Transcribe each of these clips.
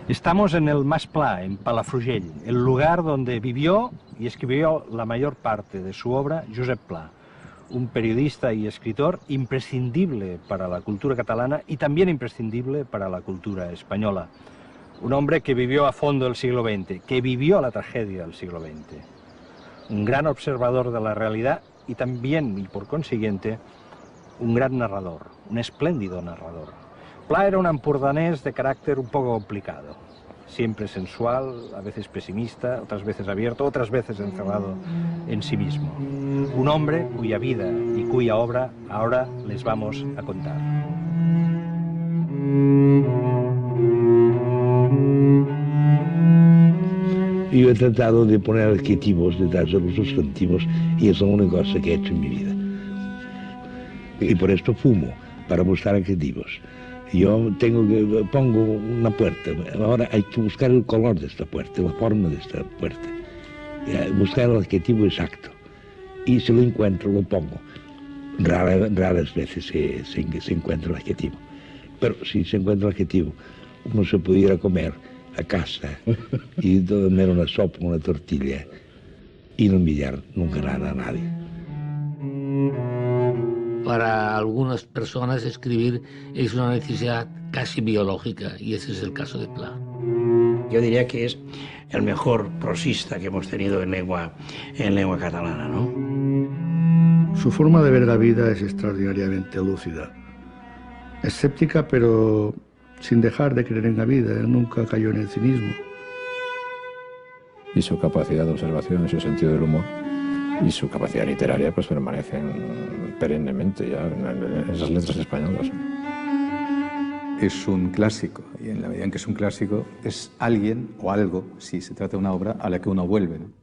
Estamos en el Mas Pla, en Palafrugell, el lugar donde vivió y escribió la mayor parte de su obra Josep Pla, un periodista y escritor imprescindible para la cultura catalana y también imprescindible para la cultura española. Un hombre que vivió a fondo el siglo XX, que vivió la tragedia del siglo XX. Un gran observador de la realidad y también, y por consiguiente, un gran narrador, un espléndido narrador. Pla era un empordanés de carácter un poco complicado, siempre sensual, a veces pesimista, otras veces abierto, otras veces encerrado en sí mismo. Un hombre cuya vida y cuya obra ahora les vamos a contar. Yo he tratado de poner adjetivos detrás de los sustantivos y es la única cosa que he hecho en mi vida. Y por esto fumo, para buscar adjetivos. Yo pongo una puerta, ahora hay que buscar el color de esta puerta, la forma de esta puerta, buscar el adjetivo exacto. Y si lo encuentro, lo pongo. Raras veces se encuentra el adjetivo. Pero si se encuentra el adjetivo, uno se pudiera comer a casa y comer una sopa, una tortilla y no envidiar nunca nada a nadie. Para algunas personas escribir es una necesidad casi biológica y ese es el caso de Pla. Yo diría que es el mejor prosista que hemos tenido en lengua catalana, ¿no? Su forma de ver la vida es extraordinariamente lúcida. Escéptica, pero sin dejar de creer en la vida. Él nunca cayó en el cinismo. Y su capacidad de observación y su sentido del humor y su capacidad literaria pues permanecen perennemente ya en esas letras españolas. Es un clásico y en la medida en que es un clásico es alguien o algo, si se trata de una obra, a la que uno vuelve, ¿no?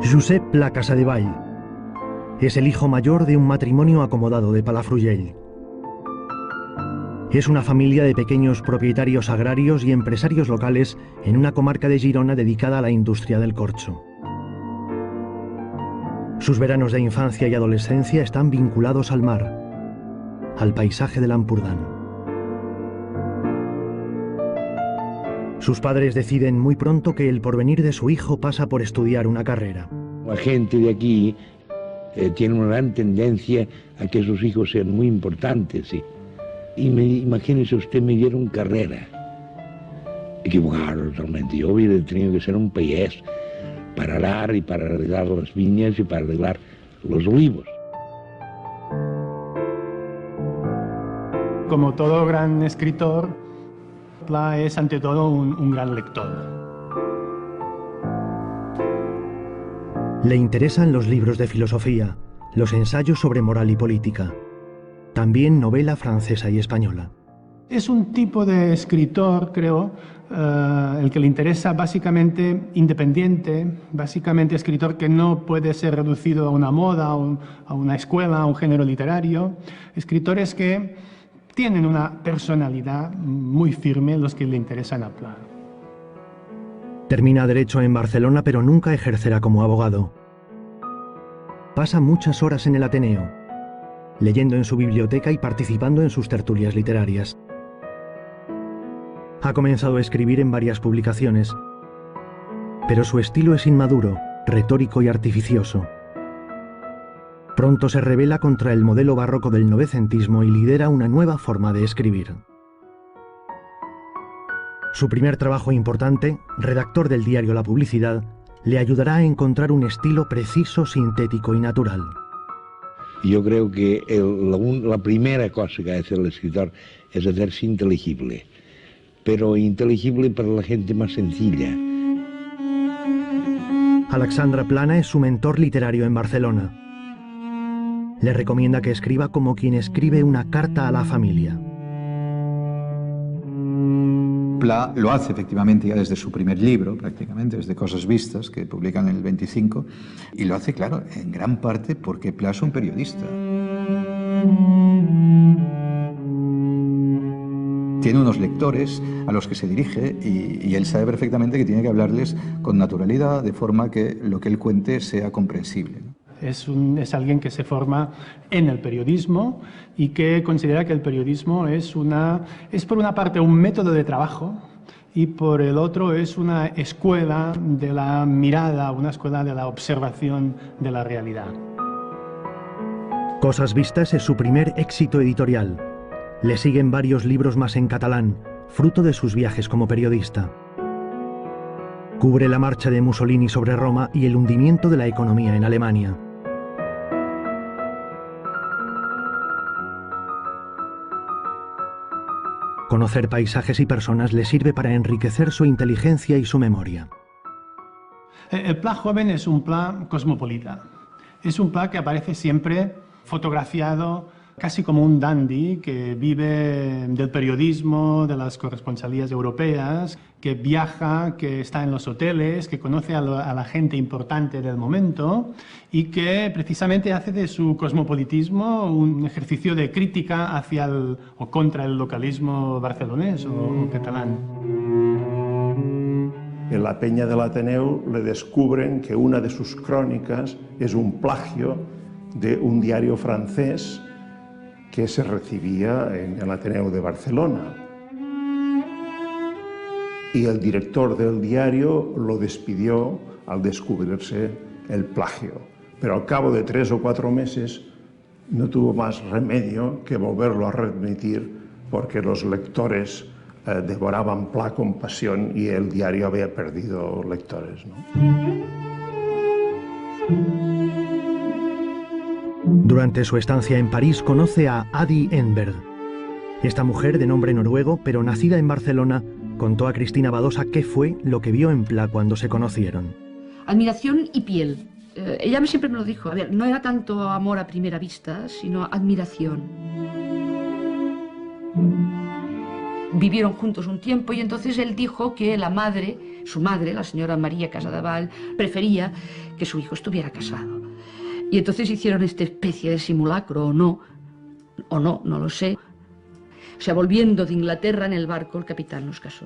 Josep Pla Casadevall es el hijo mayor de un matrimonio acomodado de Palafrugell. Es una familia de pequeños propietarios agrarios y empresarios locales en una comarca de Girona dedicada a la industria del corcho. Sus veranos de infancia y adolescencia están vinculados al mar, al paisaje del Ampurdán. Sus padres deciden muy pronto que el porvenir de su hijo pasa por estudiar una carrera. La gente de aquí tiene una gran tendencia a que sus hijos sean muy importantes, ¿sí? Y imagínese usted, me dieron carrera. Equivocado totalmente. Yo hubiera tenido que ser un payés para arar y para arreglar las viñas y para arreglar los olivos. Como todo gran escritor, Pla es ante todo un gran lector. Le interesan los libros de filosofía, los ensayos sobre moral y política, también novela francesa y española. Es un tipo de escritor, creo, el que le interesa básicamente independiente, básicamente escritor que no puede ser reducido a una moda, a una escuela, a un género literario. Escritores que tienen una personalidad muy firme, los que le interesan a Pla. Termina Derecho en Barcelona, pero nunca ejercerá como abogado. Pasa muchas horas en el Ateneo, leyendo en su biblioteca y participando en sus tertulias literarias. Ha comenzado a escribir en varias publicaciones, pero su estilo es inmaduro, retórico y artificioso. Pronto se rebela contra el modelo barroco del novecentismo y lidera una nueva forma de escribir. Su primer trabajo importante, redactor del diario La Publicidad, le ayudará a encontrar un estilo preciso, sintético y natural. Yo creo que la primera cosa que hace el escritor es hacerse inteligible, pero inteligible para la gente más sencilla. Alexandre Plana es su mentor literario en Barcelona. Le recomienda que escriba como quien escribe una carta a la familia. Pla lo hace efectivamente ya desde su primer libro, prácticamente, desde Cosas Vistas, que publican en el 25, y lo hace, claro, en gran parte porque Pla es un periodista. Tiene unos lectores a los que se dirige y él sabe perfectamente que tiene que hablarles con naturalidad, de forma que lo que él cuente sea comprensible, ¿no? Es alguien que se forma en el periodismo y que considera que el periodismo es por una parte un método de trabajo y por el otro es una escuela de la mirada, una escuela de la observación de la realidad. Cosas Vistas es su primer éxito editorial. Le siguen varios libros más en catalán, fruto de sus viajes como periodista. Cubre la marcha de Mussolini sobre Roma y el hundimiento de la economía en Alemania. Conocer paisajes y personas le sirve para enriquecer su inteligencia y su memoria. El Pla joven es un Pla cosmopolita. Es un Pla que aparece siempre fotografiado casi como un dandy que vive del periodismo, de las corresponsalías europeas, que viaja, que está en los hoteles, que conoce a la gente importante del momento y que precisamente hace de su cosmopolitismo un ejercicio de crítica hacia o contra el localismo barcelonés o catalán. En la Peña del Ateneu le descubren que una de sus crónicas es un plagio de un diario francés que se recibía en el Ateneu de Barcelona. Y el director del diario lo despidió al descubrirse el plagio. Pero al cabo de 3 o 4 meses no tuvo más remedio que volverlo a remitir porque los lectores devoraban Pla con pasión y el diario había perdido lectores, ¿no? Durante su estancia en París conoce a Adi Enberg. Esta mujer, de nombre noruego, pero nacida en Barcelona, contó a Cristina Badosa qué fue lo que vio en Pla cuando se conocieron. Admiración y piel. Ella siempre me lo dijo. A ver, no era tanto amor a primera vista, sino admiración. Vivieron juntos un tiempo y entonces él dijo que la madre, su madre, la señora María Casadevall, prefería que su hijo estuviera casado. Y entonces hicieron esta especie de simulacro, o no, no lo sé. O sea, volviendo de Inglaterra en el barco, el capitán los casó.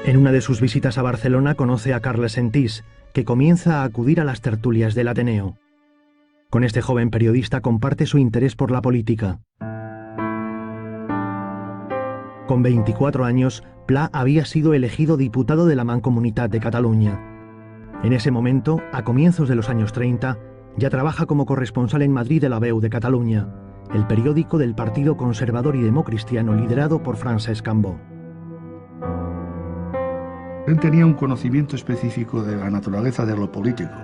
En una de sus visitas a Barcelona conoce a Carles Sentís, que comienza a acudir a las tertulias del Ateneo. Con este joven periodista comparte su interés por la política. Con 24 años, Pla había sido elegido diputado de la Mancomunitat de Cataluña. En ese momento, a comienzos de los años 30, ya trabaja como corresponsal en Madrid de La Veu de Cataluña, el periódico del Partido Conservador y Democristiano liderado por Francesc Cambó. Él tenía un conocimiento específico de la naturaleza de lo político,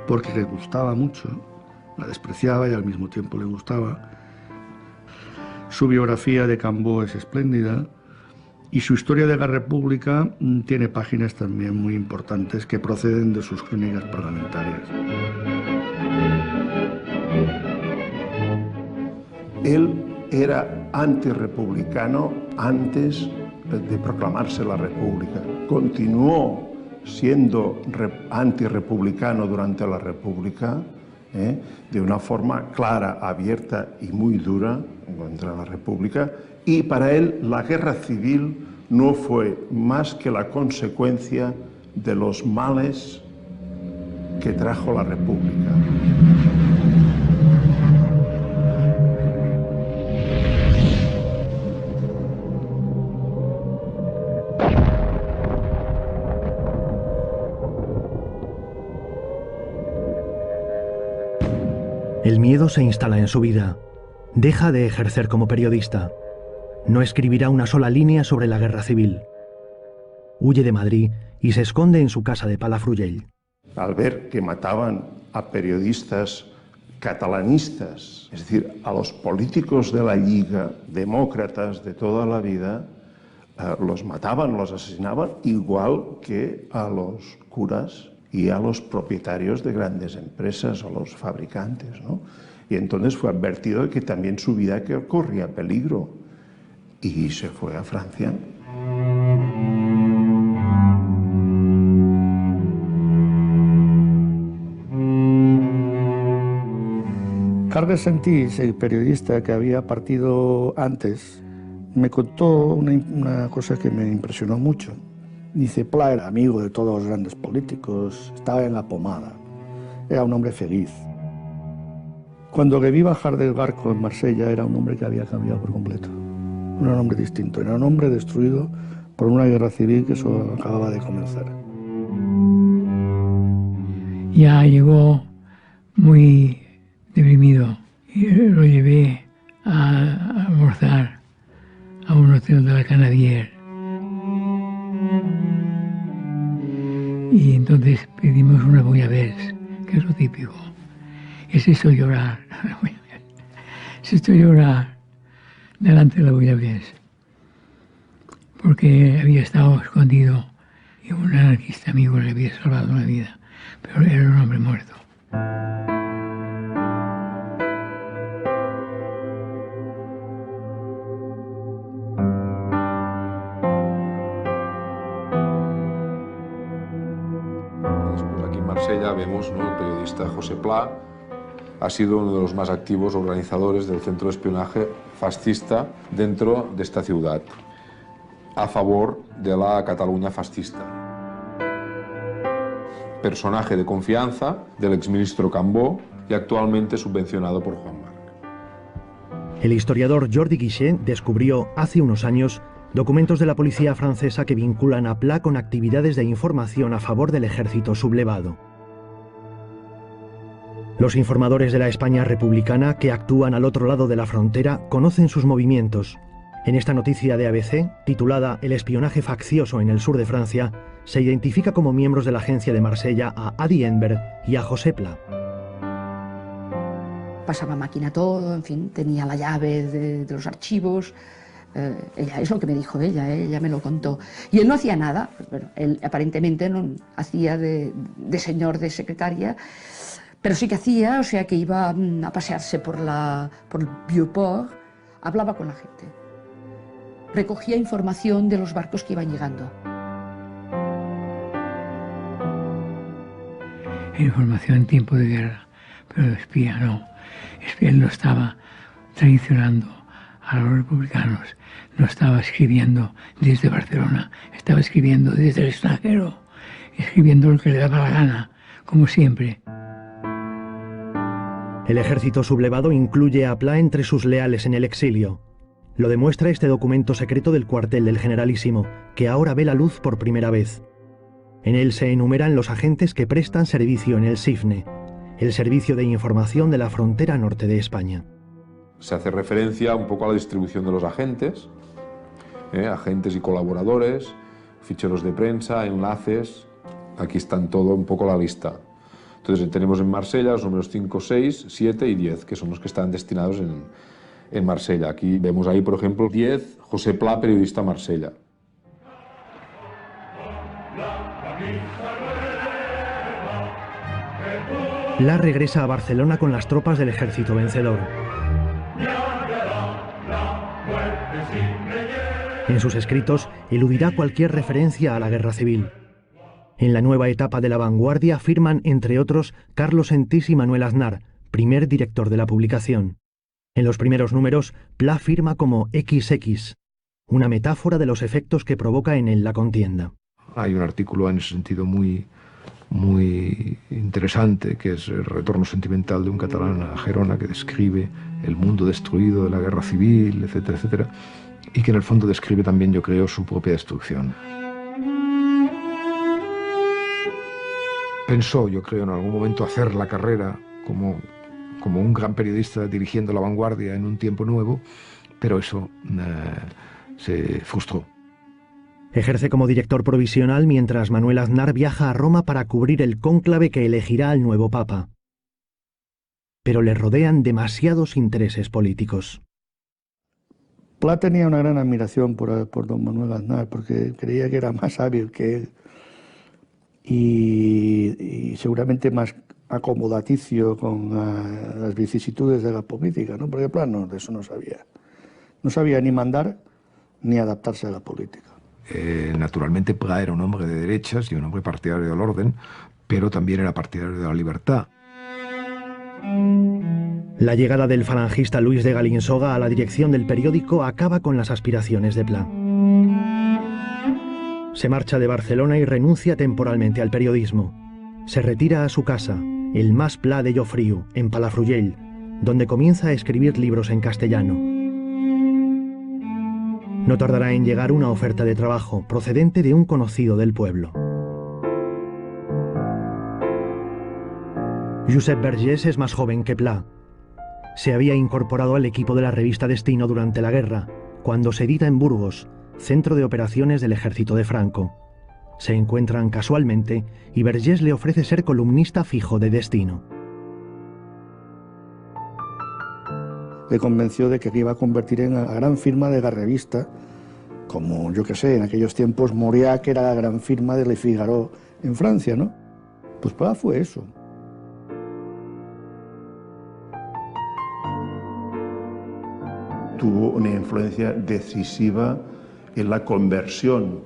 porque le gustaba mucho, la despreciaba y al mismo tiempo le gustaba. Su biografía de Cambó es espléndida y su historia de la República tiene páginas también muy importantes que proceden de sus crónicas parlamentarias. Él era antirrepublicano antes de proclamarse la República. Continuó siendo antirrepublicano durante la República, de una forma clara, abierta y muy dura contra la República, y para él la guerra civil no fue más que la consecuencia de los males que trajo la República. El miedo se instala en su vida. Deja de ejercer como periodista. No escribirá una sola línea sobre la guerra civil. Huye de Madrid y se esconde en su casa de Palafrugell. Al ver que mataban a periodistas catalanistas, es decir, a los políticos de la Liga, demócratas de toda la vida, los mataban, los asesinaban, igual que a los curas y a los propietarios de grandes empresas o los fabricantes, ¿no? Y entonces fue advertido de que también su vida corría peligro y se fue a Francia. Carles Sentís, el periodista que había partido antes, me contó una cosa que me impresionó mucho. Dice, Pla era amigo de todos los grandes políticos, estaba en la pomada, era un hombre feliz. Cuando le vi bajar del barco en Marsella era un hombre que había cambiado por completo. No era un hombre distinto, era un hombre destruido por una guerra civil que solo acababa de comenzar. Ya llegó muy deprimido y lo llevé a almorzar a un hotel de la Canadier. Y entonces pedimos una bouillabaisse, que es lo típico. Es eso llorar, es esto llorar delante de la bouillabaisse. Porque había estado escondido y un anarquista amigo le había salvado la vida, pero era un hombre muerto. Vemos, ¿no? El periodista José Pla ha sido uno de los más activos organizadores del centro de espionaje fascista dentro de esta ciudad, a favor de la Cataluña fascista. Personaje de confianza del exministro Cambó y actualmente subvencionado por Juan Marc. El historiador Jordi Guixé descubrió hace unos años documentos de la policía francesa que vinculan a Pla con actividades de información a favor del ejército sublevado. Los informadores de la España republicana que actúan al otro lado de la frontera conocen sus movimientos. En esta noticia de ABC, titulada El espionaje faccioso en el sur de Francia, se identifica como miembros de la agencia de Marsella a Adi Enver y a José Pla. Pasaba máquina todo, en fin, tenía la llave de los archivos. Ella, es lo que me dijo ella me lo contó. Y él no hacía nada, bueno, él aparentemente no hacía de señor de secretaria, pero sí que hacía, o sea que iba a pasearse por el Vieux-Port, hablaba con la gente, recogía información de los barcos que iban llegando. Información en tiempo de guerra, pero espía no. Espía no estaba traicionando a los republicanos, no estaba escribiendo desde Barcelona, estaba escribiendo desde el extranjero, escribiendo lo que le daba la gana, como siempre. El ejército sublevado incluye a Pla entre sus leales en el exilio. Lo demuestra este documento secreto del cuartel del Generalísimo, que ahora ve la luz por primera vez. En él se enumeran los agentes que prestan servicio en el SIFNE, el Servicio de Información de la Frontera Norte de España. Se hace referencia un poco a la distribución de los agentes, agentes y colaboradores, ficheros de prensa, enlaces. Aquí están todo un poco la lista. Entonces tenemos en Marsella los números 5, 6, 7 y 10, que son los que están destinados en Marsella. Aquí vemos ahí, por ejemplo, 10, José Pla, periodista Marsella. Pla regresa a Barcelona con las tropas del ejército vencedor. En sus escritos eludirá cualquier referencia a la guerra civil. En la nueva etapa de La Vanguardia firman, entre otros, Carlos Sentís y Manuel Aznar, primer director de la publicación. En los primeros números, Pla firma como XX, una metáfora de los efectos que provoca en él la contienda. Hay un artículo en ese sentido muy interesante, que es el retorno sentimental de un catalán a Gerona, que describe el mundo destruido de la guerra civil, etcétera, etcétera, y que en el fondo describe también, yo creo, su propia destrucción. Pensó, yo creo, en algún momento hacer la carrera como un gran periodista dirigiendo La Vanguardia en un tiempo nuevo, pero eso se frustró. Ejerce como director provisional mientras Manuel Aznar viaja a Roma para cubrir el cónclave que elegirá al nuevo papa. pero le rodean demasiados intereses políticos. Pla tenía una gran admiración por don Manuel Aznar, porque creía que era más hábil que él y seguramente más acomodaticio con las vicisitudes de la política, ¿no? Porque Pla de eso no sabía. No sabía ni mandar ni adaptarse a la política. Naturalmente Pla era un hombre de derechas y un hombre partidario del orden, pero también era partidario de la libertad. La llegada del falangista Luis de Galinsoga a la dirección del periódico acaba con las aspiraciones de Pla. Se marcha de Barcelona y renuncia temporalmente al periodismo. Se retira a su casa, el Mas Pla de Llofriu, en Palafrugell, donde comienza a escribir libros en castellano. No tardará en llegar una oferta de trabajo procedente de un conocido del pueblo. Josep Vergés es más joven que Pla. Se había incorporado al equipo de la revista Destino durante la guerra, cuando se edita en Burgos, centro de operaciones del ejército de Franco. Se encuentran casualmente y Vergés le ofrece ser columnista fijo de Destino. Le convenció de que iba a convertir en la gran firma de la revista, como, yo qué sé, en aquellos tiempos Mauriac era la gran firma de Le Figaro en Francia, ¿no? Pues Pla fue eso. Tuvo una influencia decisiva en la conversión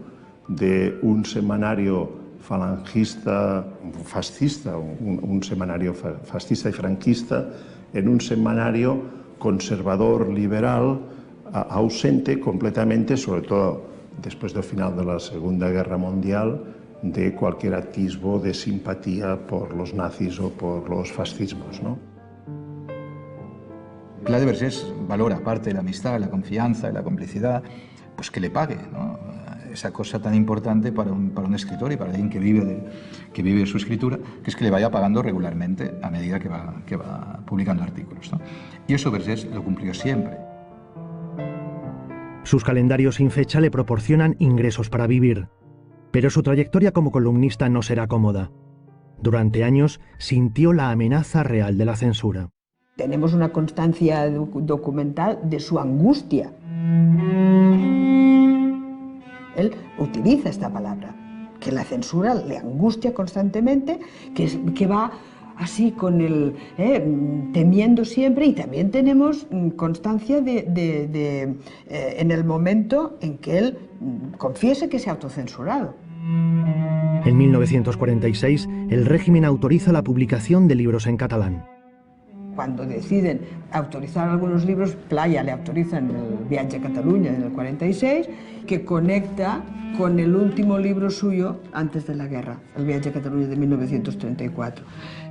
de un semanario falangista, fascista, un semanario fascista y franquista, en un semanario conservador, liberal, ausente completamente, sobre todo después del final de la Segunda Guerra Mundial, de cualquier atisbo de simpatía por los nazis o por los fascismos, ¿no? Pla de Vergés valora, aparte de la amistad, la confianza y la complicidad, pues que le pague, ¿no? Esa cosa tan importante para un escritor y para alguien que vive de su escritura, que es que le vaya pagando regularmente a medida que va publicando artículos, ¿no? Y eso Vergés lo cumplió siempre. Sus calendarios sin fecha le proporcionan ingresos para vivir, pero su trayectoria como columnista no será cómoda. Durante años sintió la amenaza real de la censura. Tenemos una constancia documental de su angustia. Él utiliza esta palabra, que la censura le angustia constantemente, que va así con el temiendo siempre, y también tenemos constancia en el momento en que él confiesa que se ha autocensurado. En 1946, el régimen autoriza la publicación de libros en catalán. Cuando deciden autorizar algunos libros, Pla le autorizan el Viatge a Catalunya en el 46, que conecta con el último libro suyo antes de la guerra, el Viatge a Catalunya de 1934.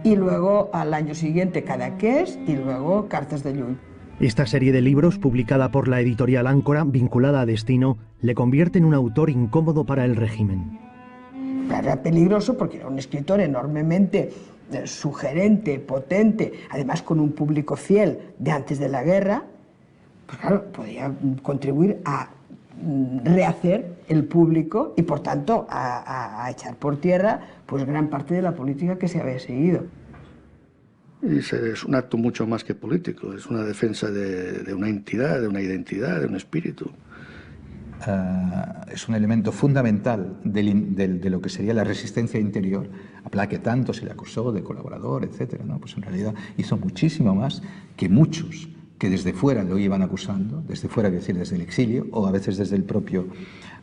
Y luego, al año siguiente, Cadaqués y luego Cartas de Llull. Esta serie de libros, publicada por la editorial Áncora, vinculada a Destino, le convierte en un autor incómodo para el régimen. Era peligroso porque era un escritor enormemente sugerente, potente, además con un público fiel de antes de la guerra, pues claro, podía contribuir a rehacer el público y por tanto a echar por tierra pues gran parte de la política que se había seguido. Y es un acto mucho más que político, es una defensa de una entidad, de una identidad, de un espíritu. Es un elemento fundamental de lo que sería la resistencia interior, a Pla que tanto se le acusó de colaborador, etcétera, ¿no? Pues en realidad hizo muchísimo más que muchos que desde fuera lo iban acusando, desde fuera, es decir, desde el exilio, o a veces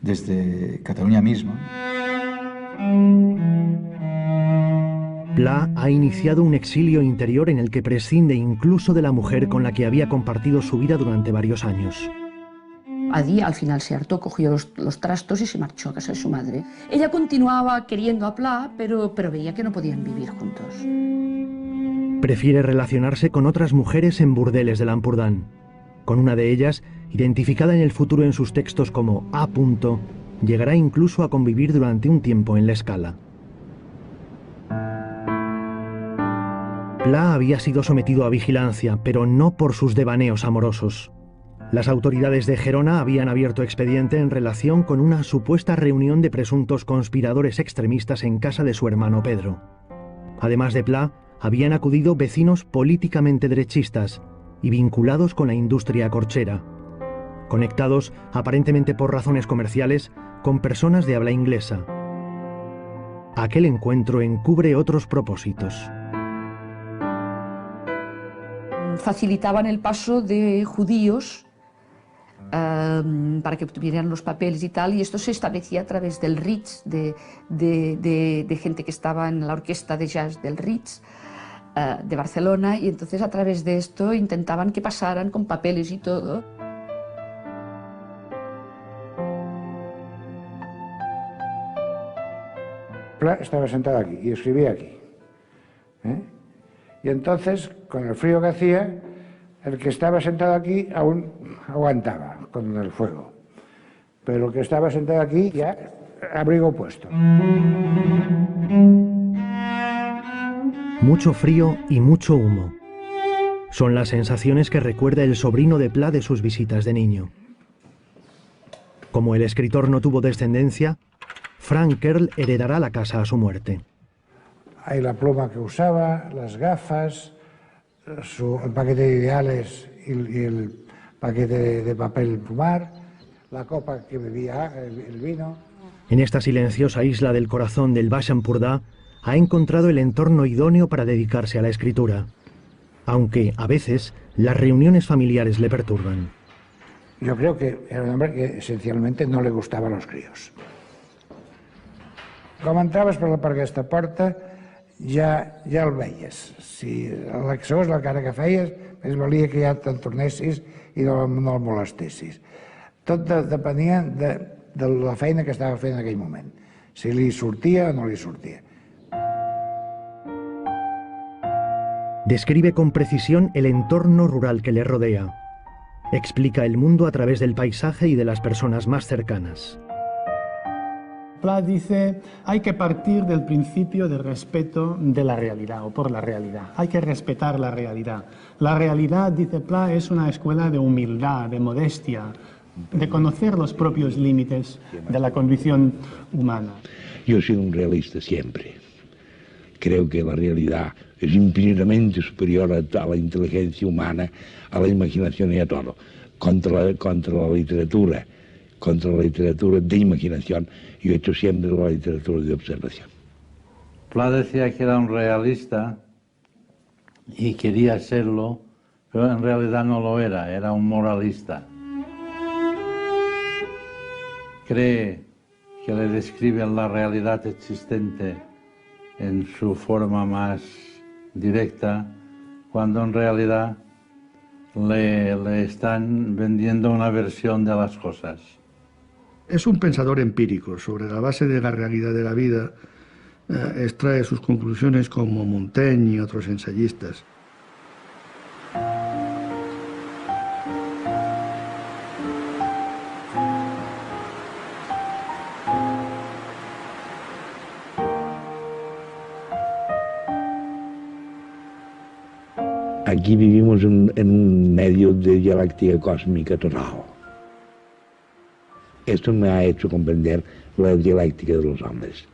desde Cataluña misma. Pla ha iniciado un exilio interior en el que prescinde incluso de la mujer con la que había compartido su vida durante varios años. Adi al final se hartó, cogió los trastos y se marchó a casa de su madre. Ella continuaba queriendo a Pla, pero veía que no podían vivir juntos. Prefiere relacionarse con otras mujeres en burdeles del Ampurdán. Con una de ellas, identificada en el futuro en sus textos como A. llegará incluso a convivir durante un tiempo en la Escala. Pla había sido sometido a vigilancia, pero no por sus devaneos amorosos. Las autoridades de Gerona habían abierto expediente en relación con una supuesta reunión de presuntos conspiradores extremistas en casa de su hermano Pedro. Además de Pla, habían acudido vecinos políticamente derechistas y vinculados con la industria corchera, conectados aparentemente por razones comerciales con personas de habla inglesa. Aquel encuentro encubre otros propósitos. Facilitaban el paso de judíos para que obtuvieran los papeles y tal, y esto se establecía a través del Ritz, de gente que estaba en la orquesta de jazz del Ritz de Barcelona, y entonces a través de esto intentaban que pasaran con papeles y todo. Pla estaba sentado aquí y escribía aquí, y entonces, con el frío que hacía, el que estaba sentado aquí aún aguantaba con el fuego, pero el que estaba sentado aquí ya abrigo puesto. Mucho frío y mucho humo. Son las sensaciones que recuerda el sobrino de Pla de sus visitas de niño. Como el escritor no tuvo descendencia, Frank Kerl heredará la casa a su muerte. Hay la pluma que usaba, las gafas, el paquete de ideales y el paquete de papel plumar, la copa que bebía, el vino. En esta silenciosa isla del corazón del Baix Empordà ha encontrado el entorno idóneo para dedicarse a la escritura, aunque a veces las reuniones familiares le perturban. Yo creo que era un hombre que esencialmente no le gustaban los críos. Com entraves per aquesta porta ja el veies. Segons la cara que feies, més valia que ja te'n tornessis i no el molestessis. Tot depenia de la feina que estava fent en aquell moment, si li sortia o no li sortia. Describe con precisión el entorno rural que le rodea. Explica el mundo a través del paisaje y de las personas más cercanas. Pla dice, hay que partir del principio de respeto de la realidad, o por la realidad. Hay que respetar la realidad. La realidad, dice Pla, es una escuela de humildad, de modestia, de conocer los propios límites de la condición humana. Yo he sido un realista siempre. Creo que la realidad es infinitamente superior a la inteligencia humana, a la imaginación y a todo. Contra la literatura de imaginación, yo he hecho siempre la literatura de observación. Pla decía que era un realista y quería serlo, pero en realidad no lo era un moralista. Cree que le describe la realidad existente en su forma más directa, cuando en realidad le están vendiendo una versión de las cosas. Es un pensador empírico. Sobre la base de la realidad de la vida, extrae sus conclusiones como Montaigne y otros ensayistas. Aquí vivimos en un medio de dialéctica cósmica total. Esto me ha hecho comprender la dialéctica de los hombres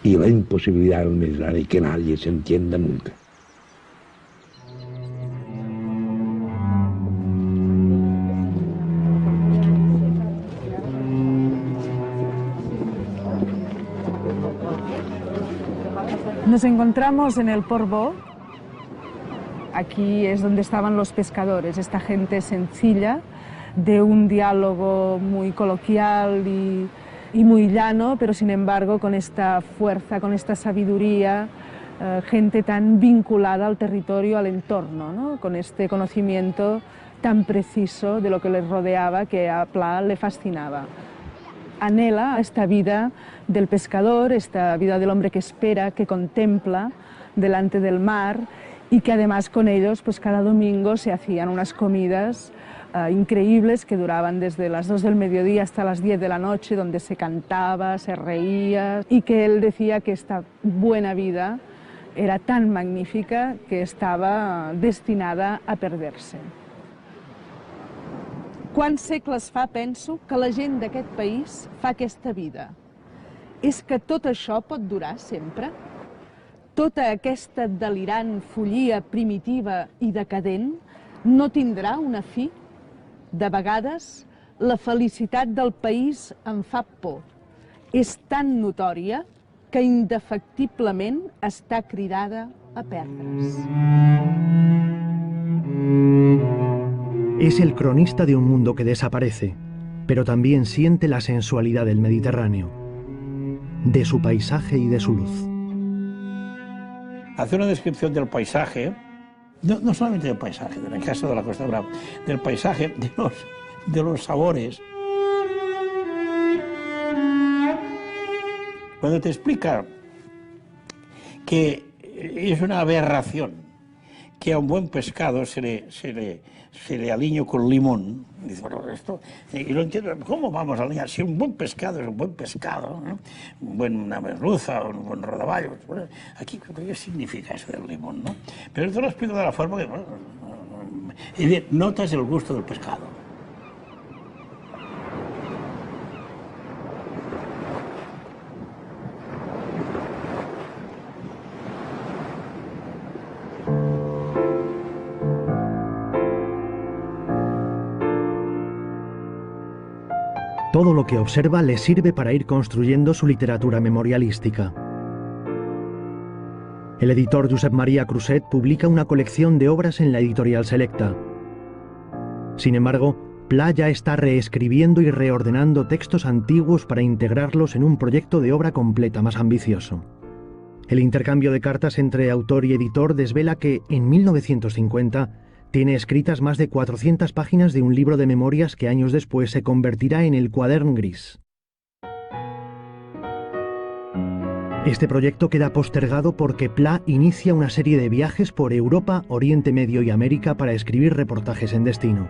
y la imposibilidad de que nadie se entienda nunca. Nos encontramos en el Portbou. Aquí es donde estaban los pescadores, esta gente sencilla, de un diálogo muy coloquial y muy llano, pero sin embargo con esta fuerza, con esta sabiduría, gente tan vinculada al territorio, al entorno, ¿no? Con este conocimiento tan preciso de lo que les rodeaba, que a Pla le fascinaba. Anhela esta vida del pescador, esta vida del hombre que espera, que contempla delante del mar, y que además con ellos pues cada domingo se hacían unas comidas increíbles que duraban desde las 2 del mediodía hasta las 10 de la noche, donde se cantaba, se reía, y que él decía que esta buena vida era tan magnífica que estava destinada a perder-se. Quants segles fa, penso, que la gent d'aquest país fa aquesta vida? És que tot això pot durar sempre? tota aquesta delirant follia primitiva i decadent no tindrà una fi? De vegades, la felicitat del país em fa por. És tan notòria que indefectiblement està cridada a perdre's. Es el cronista de un mundo que desaparece, pero también siente la sensualidad del Mediterráneo, de su paisaje y de su luz. Hace una descripción del paisaje, no solamente del paisaje, en el caso de la Costa Brava, del paisaje, de los sabores. Cuando te explica que es una aberración que a un buen pescado se le aliña con limón, dice, bueno, esto, y lo entiendo, ¿cómo vamos a aliñar? Si un buen pescado es un buen pescado, ¿no? Una merluza, un buen rodaballo, bueno, aquí, ¿qué significa eso del limón, no? Pero esto lo explico de la forma que, bueno, y bien, notas el gusto del pescado. Todo lo que observa le sirve para ir construyendo su literatura memorialística. El editor Josep Maria Crusset publica una colección de obras en la editorial Selecta. Sin embargo, Pla ya está reescribiendo y reordenando textos antiguos para integrarlos en un proyecto de obra completa más ambicioso. El intercambio de cartas entre autor y editor desvela que, en 1950, tiene escritas más de 400 páginas de un libro de memorias que años después se convertirá en el Quadern Gris. Este proyecto queda postergado porque Pla inicia una serie de viajes por Europa, Oriente Medio y América para escribir reportajes en destino.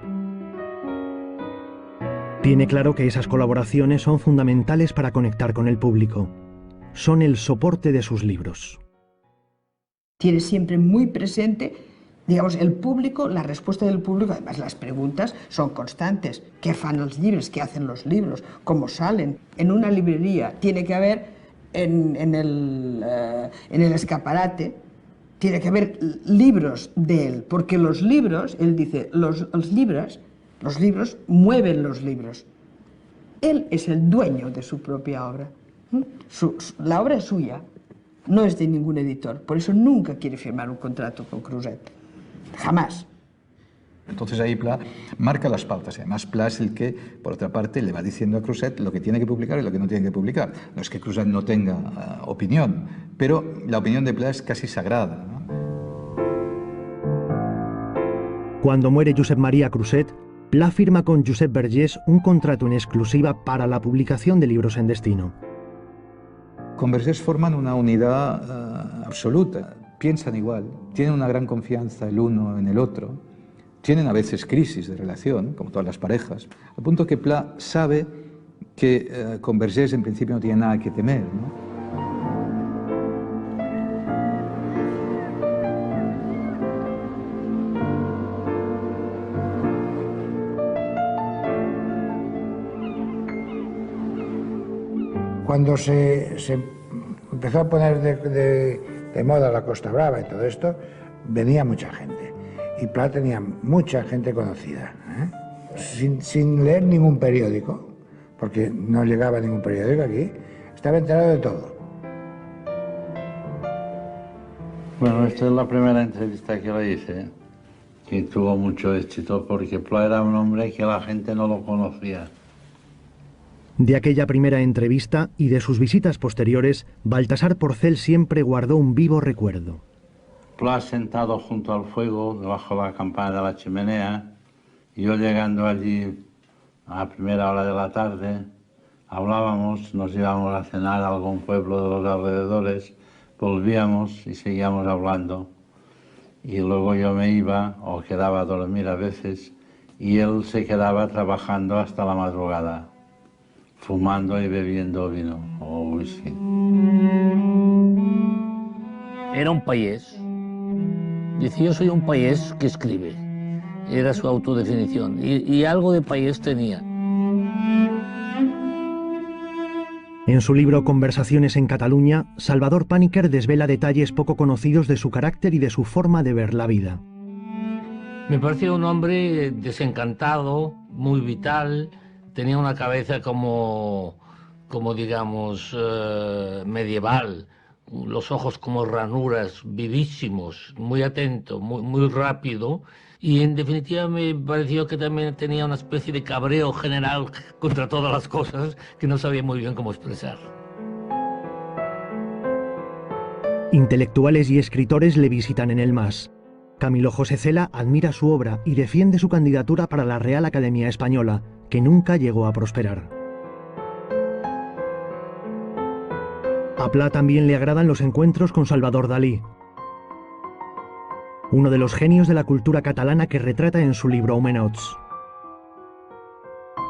Tiene claro que esas colaboraciones son fundamentales para conectar con el público. Son el soporte de sus libros. Tiene siempre muy presente, digamos, el público, la respuesta del público. Además, las preguntas son constantes. ¿Qué fan los libros? ¿Qué hacen los libros? ¿Cómo salen? En una librería tiene que haber, en el escaparate, tiene que haber libros de él, porque los libros, él dice, los libros mueven los libros. Él es el dueño de su propia obra. La obra es suya, no es de ningún editor. Por eso nunca quiere firmar un contrato con Crusset. Jamás. Entonces ahí Pla marca las pautas. Además, Pla es el que, por otra parte, le va diciendo a Crusset lo que tiene que publicar y lo que no tiene que publicar. No es que Crusset no tenga opinión, pero la opinión de Pla es casi sagrada, ¿no? Cuando muere Josep Maria Crusset, Pla firma con Josep Vergés un contrato en exclusiva para la publicación de libros en destino. Con Vergés forman una unidad absoluta. Piensan igual, tienen una gran confianza el uno en el otro, tienen a veces crisis de relación, como todas las parejas, al punto que Pla sabe que con Vergés en principio no tiene nada que temer, ¿no? Cuando se empezó a poner de moda la Costa Brava y todo esto, venía mucha gente. Y Pla tenía mucha gente conocida, sin leer ningún periódico, porque no llegaba ningún periódico aquí, estaba enterado de todo. Bueno, esta es la primera entrevista que le hice, que tuvo mucho éxito, porque Pla era un hombre que la gente no lo conocía. De aquella primera entrevista y de sus visitas posteriores, Baltasar Porcel siempre guardó un vivo recuerdo. Pla sentado junto al fuego, debajo de la campana de la chimenea, y yo llegando allí a primera hora de la tarde, hablábamos, nos íbamos a cenar a algún pueblo de los alrededores, volvíamos y seguíamos hablando. Y luego yo me iba o quedaba a dormir a veces, y él se quedaba trabajando hasta la madrugada, fumando y bebiendo vino o whisky. Era un payés. Dice, yo soy un payés que escribe. Era su autodefinición. Y algo de payés tenía. En su libro Conversaciones en Cataluña, Salvador Pàniker desvela detalles poco conocidos de su carácter y de su forma de ver la vida. Me parecía un hombre desencantado, muy vital, tenía una cabeza como digamos, medieval, los ojos como ranuras, vivísimos, muy atento, muy rápido, y en definitiva me pareció que también tenía una especie de cabreo general contra todas las cosas que no sabía muy bien cómo expresar. Intelectuales y escritores le visitan en el MAS. Camilo José Cela admira su obra y defiende su candidatura para la Real Academia Española, que nunca llegó a prosperar. A Pla también le agradan los encuentros con Salvador Dalí, uno de los genios de la cultura catalana que retrata en su libro Homenots.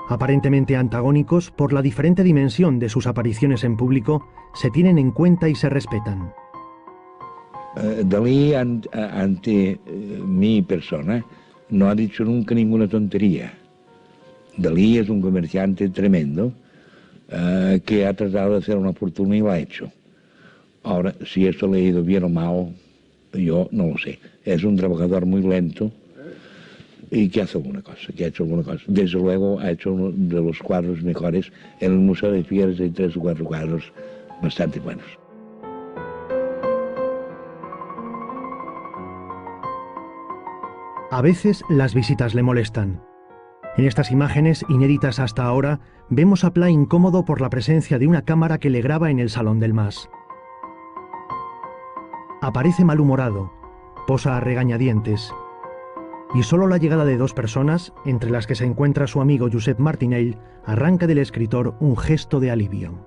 Aparentemente antagónicos, por la diferente dimensión de sus apariciones en público, se tienen en cuenta y se respetan. Dalí, ante mi persona, no ha dicho nunca ninguna tontería. Dalí es un comerciante tremendo que ha tratado de hacer una fortuna y lo ha hecho. Ahora, si esto le ha ido bien o mal, yo no lo sé. Es un trabajador muy lento y que hace alguna cosa, que ha hecho alguna cosa. Desde luego ha hecho uno de los cuadros mejores. En el Museo de Figueres hay 3 o 4 cuadros bastante buenos. A veces las visitas le molestan. En estas imágenes, inéditas hasta ahora, vemos a Pla incómodo por la presencia de una cámara que le graba en el salón del MAS. Aparece malhumorado, posa a regañadientes, y solo la llegada de 2 personas, entre las que se encuentra su amigo Josep Martinell, arranca del escritor un gesto de alivio.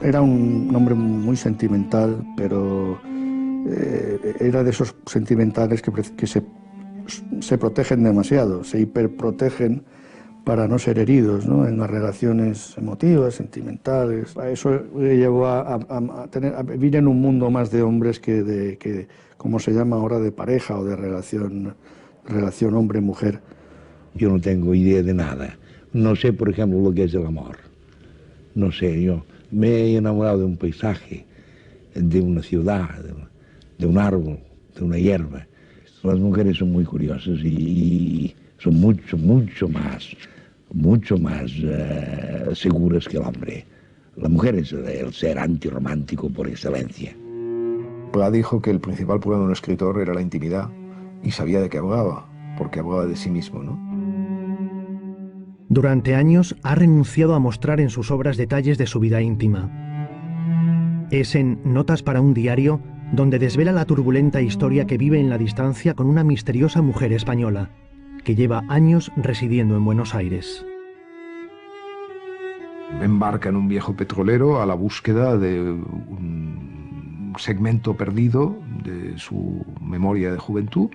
Era un hombre muy sentimental, pero era de esos sentimentales que se protegen demasiado, se hiperprotegen para no ser heridos, ¿no?, en las relaciones emotivas, sentimentales. A eso le llevó a vivir en un mundo más de hombres que, como se llama ahora, de pareja o de relación hombre-mujer. Yo no tengo idea de nada. No sé, por ejemplo, lo que es el amor. No sé, yo me he enamorado de un paisaje, de una ciudad, de un árbol, de una hierba. Las mujeres son muy curiosas y son mucho más seguras que el hombre. La mujer es el ser antirromántico por excelencia. Pla dijo que el principal problema de un escritor era la intimidad y sabía de qué hablaba, porque hablaba de sí mismo, ¿no? Durante años ha renunciado a mostrar en sus obras detalles de su vida íntima. Es en Notas para un diario donde desvela la turbulenta historia que vive en la distancia con una misteriosa mujer española, que lleva años residiendo en Buenos Aires. Embarca en un viejo petrolero a la búsqueda de un segmento perdido de su memoria de juventud,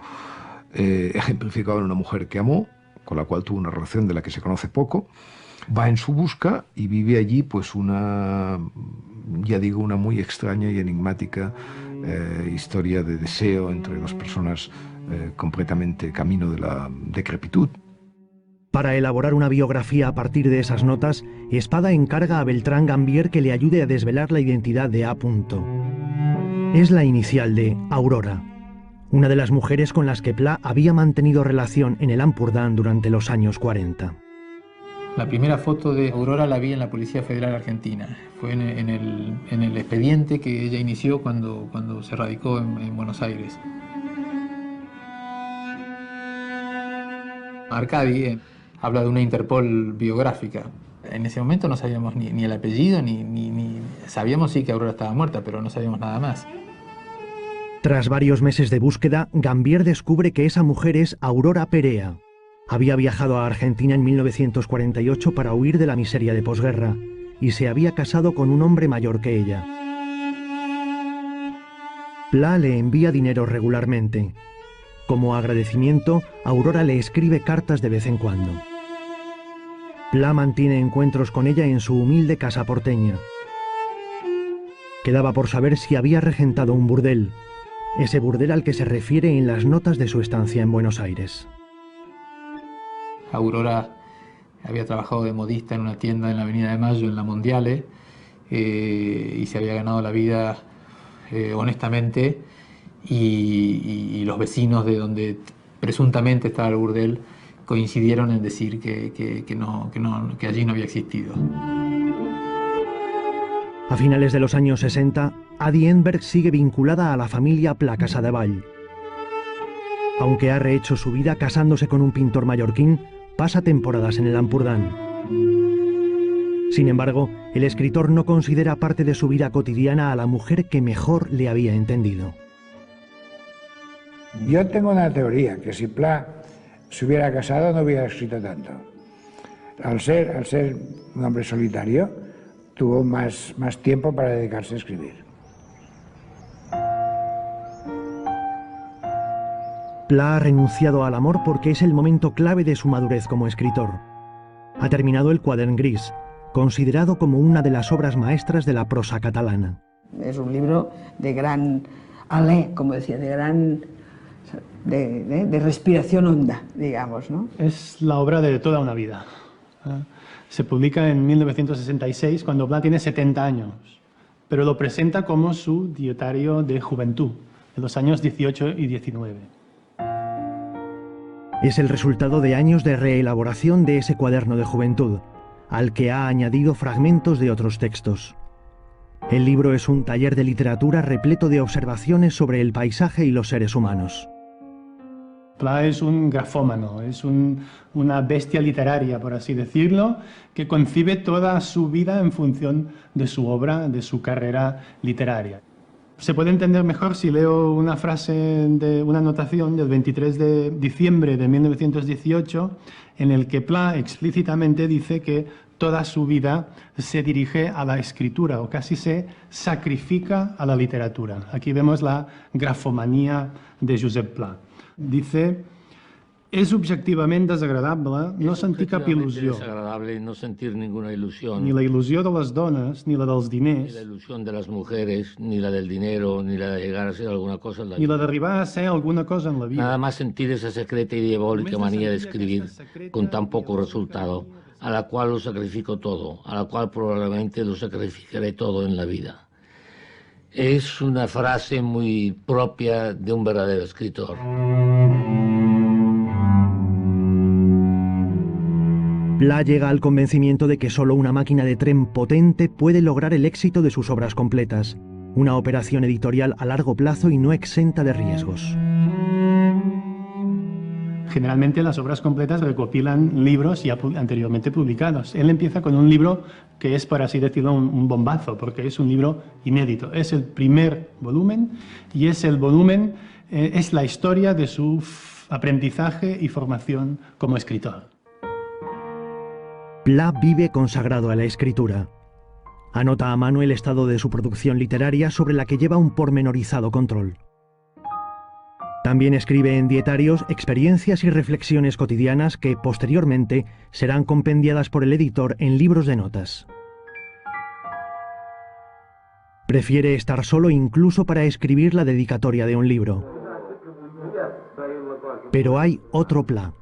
ejemplificado en una mujer que amó, con la cual tuvo una relación de la que se conoce poco. Va en su busca y vive allí pues una muy extraña y enigmática historia de deseo entre 2 personas completamente camino de la decrepitud. Para elaborar una biografía a partir de esas notas, Espada encarga a Beltrán Gambier que le ayude a desvelar la identidad de A. Es la inicial de Aurora, una de las mujeres con las que Pla había mantenido relación en el Ampurdán durante los años 40. La primera foto de Aurora la vi en la Policía Federal Argentina. Fue en el expediente que ella inició cuando se radicó en Buenos Aires. Arcadi habla de una Interpol biográfica. En ese momento no sabíamos ni el apellido, ni sabíamos sí que Aurora estaba muerta, pero no sabíamos nada más. Tras varios meses de búsqueda, Gambier descubre que esa mujer es Aurora Perea. Había viajado a Argentina en 1948 para huir de la miseria de posguerra y se había casado con un hombre mayor que ella. Pla le envía dinero regularmente. Como agradecimiento, Aurora le escribe cartas de vez en cuando. Pla mantiene encuentros con ella en su humilde casa porteña. Quedaba por saber si había regentado un burdel, ese burdel al que se refiere en las notas de su estancia en Buenos Aires. Aurora había trabajado de modista en una tienda en la Avenida de Mayo, en la Mondiale, y se había ganado la vida honestamente, y los vecinos de donde presuntamente estaba el burdel coincidieron en decir que allí no había existido. A finales de los años 60, Adi Enberg sigue vinculada a la familia Pla Casadevall. Aunque ha rehecho su vida casándose con un pintor mallorquín, pasa temporadas en el Ampurdán. Sin embargo, el escritor no considera parte de su vida cotidiana a la mujer que mejor le había entendido. Yo tengo una teoría, que si Pla se hubiera casado no hubiera escrito tanto. Al ser un hombre solitario, tuvo más tiempo para dedicarse a escribir. Pla ha renunciado al amor porque es el momento clave de su madurez como escritor. Ha terminado el Quadern Gris, considerado como una de las obras maestras de la prosa catalana. Es un libro de gran alé, como decía, de respiración honda, digamos, ¿no? Es la obra de toda una vida. Se publica en 1966, cuando Pla tiene 70 años, pero lo presenta como su dietario de juventud, de los años 18 y 19. Es el resultado de años de reelaboración de ese cuaderno de juventud, al que ha añadido fragmentos de otros textos. El libro es un taller de literatura repleto de observaciones sobre el paisaje y los seres humanos. Pla es un grafómano, es una bestia literaria, por así decirlo, que concibe toda su vida en función de su obra, de su carrera literaria. Se puede entender mejor si leo una frase de una anotación del 23 de diciembre de 1918, en el que Pla explícitamente dice que toda su vida se dirige a la escritura, o casi se sacrifica a la literatura. Aquí vemos la grafomanía de Josep Pla. Dice: és objectivament desagradable no sentir cap il·lusió. Es desagradable no sentir ninguna ilusión. Ni la il·lusió de les dones, ni la dels diners. Ni la ilusión de las mujeres, ni la del dinero, ni la de llegar a ser alguna cosa en la vida. Ni la d'arribar a ser alguna cosa en la vida. Nada más sentir esa secreta y diabólica manía de escribir con tan poco resultado, a la cual lo sacrifico todo, a la cual probablemente lo sacrificaré todo en la vida. Es una frase muy propia de un verdadero escritor. Pla llega al convencimiento de que solo una máquina de tren potente puede lograr el éxito de sus obras completas, una operación editorial a largo plazo y no exenta de riesgos. Generalmente las obras completas recopilan libros ya anteriormente publicados. Él empieza con un libro que es, por así decirlo, un bombazo, porque es un libro inédito. Es el primer volumen y es es la historia de su aprendizaje y formación como escritor. Pla vive consagrado a la escritura. Anota a mano el estado de su producción literaria sobre la que lleva un pormenorizado control. También escribe en dietarios experiencias y reflexiones cotidianas que, posteriormente, serán compendiadas por el editor en libros de notas. Prefiere estar solo incluso para escribir la dedicatoria de un libro. Pero hay otro Pla,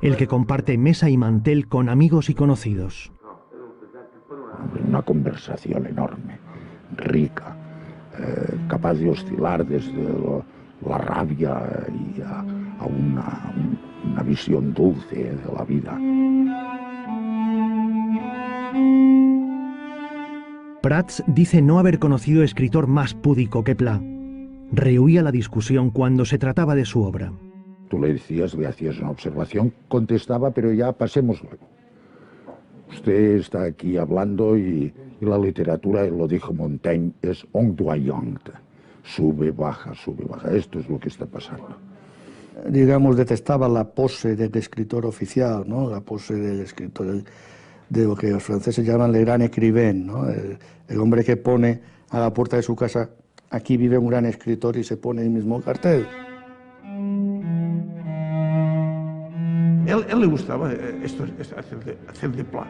el que comparte mesa y mantel con amigos y conocidos. Una conversación enorme, rica, capaz de oscilar desde la rabia y a una visión dulce de la vida. Prats dice no haber conocido escritor más púdico que Pla. Rehuía la discusión cuando se trataba de su obra. Tú le decías, le hacías una observación, contestaba, pero ya pasemos luego. Usted está aquí hablando y la literatura, lo dijo Montaigne, es ondoyante. Sube, baja, esto es lo que está pasando. Digamos, detestaba la pose del escritor oficial, ¿no? La pose del escritor, de lo que los franceses llaman le gran écrivain, ¿no? El hombre que pone a la puerta de su casa, aquí vive un gran escritor, y se pone el mismo cartel. Él le gustaba esto, hacer de Pla.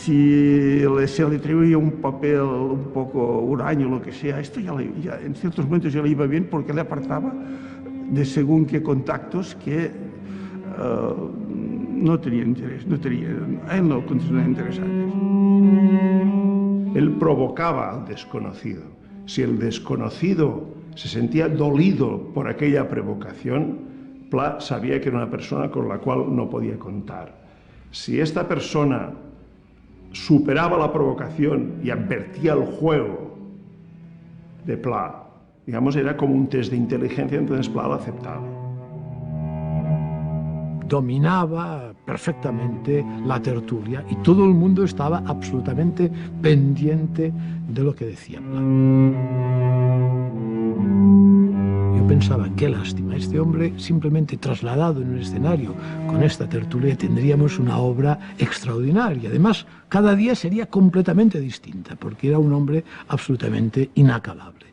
si se le atribuía un papel un poco huraño, lo que sea, esto ya en ciertos momentos ya le iba bien porque le apartaba de según qué contactos que no tenía interés, a él no consideraba interesantes. Él provocaba al desconocido. Si el desconocido se sentía dolido por aquella provocación, Pla sabía que era una persona con la cual no podía contar. Si esta persona superaba la provocación y advertía el juego de Pla, digamos, era como un test de inteligencia, entonces Pla lo aceptaba. Dominaba perfectamente la tertulia y todo el mundo estaba absolutamente pendiente de lo que decía Pla. Yo pensaba, qué lástima, este hombre simplemente trasladado en un escenario con esta tertulia tendríamos una obra extraordinaria. Además, cada día sería completamente distinta porque era un hombre absolutamente inacabable.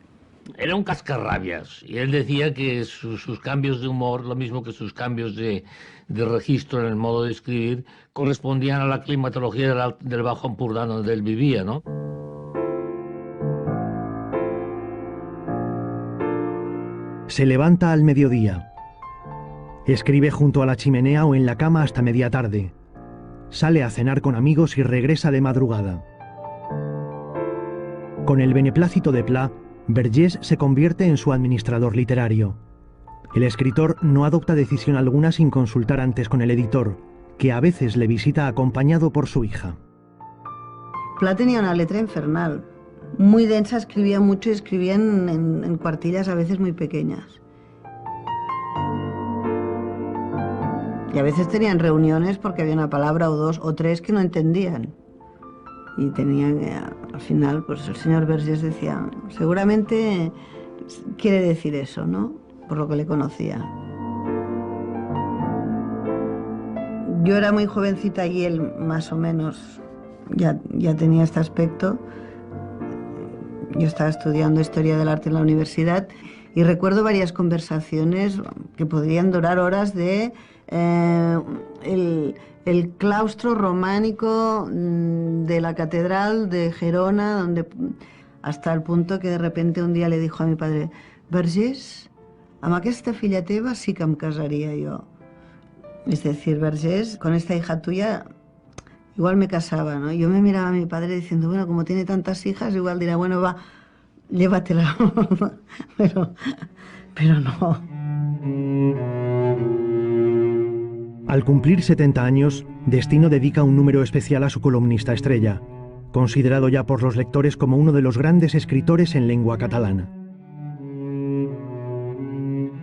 Era un cascarrabias y él decía que sus cambios de humor, lo mismo que sus cambios de registro en el modo de escribir, correspondían a la climatología del Bajo Ampurdán donde él vivía, ¿no? Se levanta al mediodía. Escribe junto a la chimenea o en la cama hasta media tarde. Sale a cenar con amigos y regresa de madrugada. Con el beneplácito de Pla, Vergés se convierte en su administrador literario. El escritor no adopta decisión alguna sin consultar antes con el editor, que a veces le visita acompañado por su hija. Pla tenía una letra infernal, muy densa, escribía mucho y escribía en cuartillas a veces muy pequeñas. Y a veces tenían reuniones porque había una palabra o dos o tres que no entendían. Y tenían, al final, pues el señor Vergés decía, seguramente quiere decir eso, ¿no? Por lo que le conocía. Yo era muy jovencita y él más o menos ya tenía este aspecto. Yo estaba estudiando Historia del Arte en la universidad y recuerdo varias conversaciones que podrían durar horas de el claustro románico de la catedral de Gerona, donde, hasta el punto que de repente un día le dijo a mi padre, Vergés, amb aquesta filla teva sí que em casaria yo. Es decir, Vergés, con esta hija tuya igual me casaba, ¿no? Yo me miraba a mi padre diciendo, bueno, como tiene tantas hijas, igual dirá, bueno, va, llévatela. pero no. Al cumplir 70 años, Destino dedica un número especial a su columnista estrella, considerado ya por los lectores como uno de los grandes escritores en lengua catalana.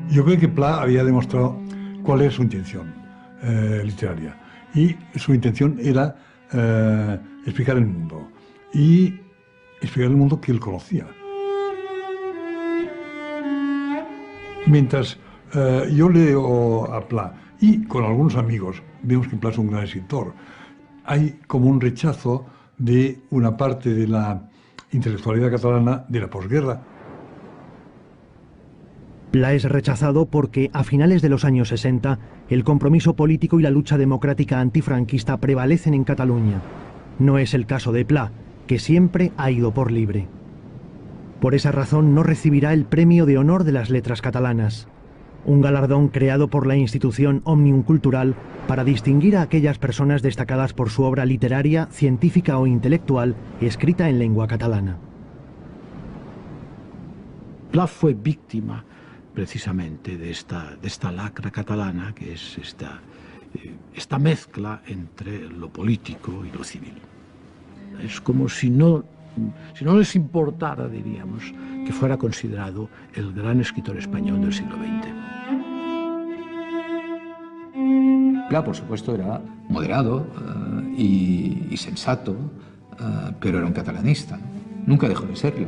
Yo creo que Pla había demostrado cuál es su intención literaria. Y su intención era explicar el mundo. Y explicar el mundo que él conocía. Mientras yo leo a Pla y con algunos amigos vemos que Pla es un gran escritor, hay como un rechazo de una parte de la intelectualidad catalana de la posguerra. Pla es rechazado porque, a finales de los años 60, el compromiso político y la lucha democrática antifranquista prevalecen en Cataluña. No es el caso de Pla, que siempre ha ido por libre. Por esa razón no recibirá el Premio de Honor de las Letras Catalanas, un galardón creado por la institución Òmnium Cultural para distinguir a aquellas personas destacadas por su obra literaria, científica o intelectual escrita en lengua catalana. Pla fue víctima precisamente de esta lacra catalana, que es esta mezcla entre lo político y lo civil. Es como si no les importara, diríamos, que fuera considerado el gran escritor español del siglo XX. Pla, por supuesto, era moderado y sensato, pero era un catalanista, ¿no? Nunca dejó de serlo.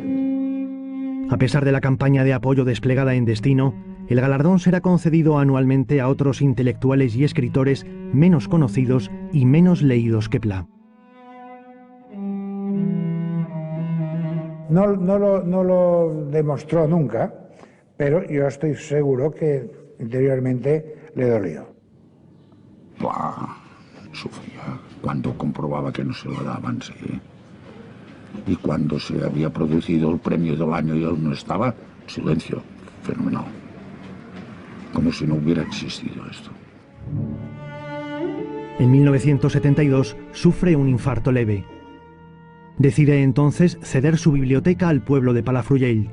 A pesar de la campaña de apoyo desplegada en Destino, el galardón será concedido anualmente a otros intelectuales y escritores menos conocidos y menos leídos que Pla. No lo demostró nunca, pero yo estoy seguro que interiormente le dolió. Sufría. Cuando comprobaba que no se lo daban, sí. Y cuando se había producido el premio del año y él no estaba, silencio, fenomenal. Como si no hubiera existido esto. En 1972 sufre un infarto leve. Decide entonces ceder su biblioteca al pueblo de Palafrugell.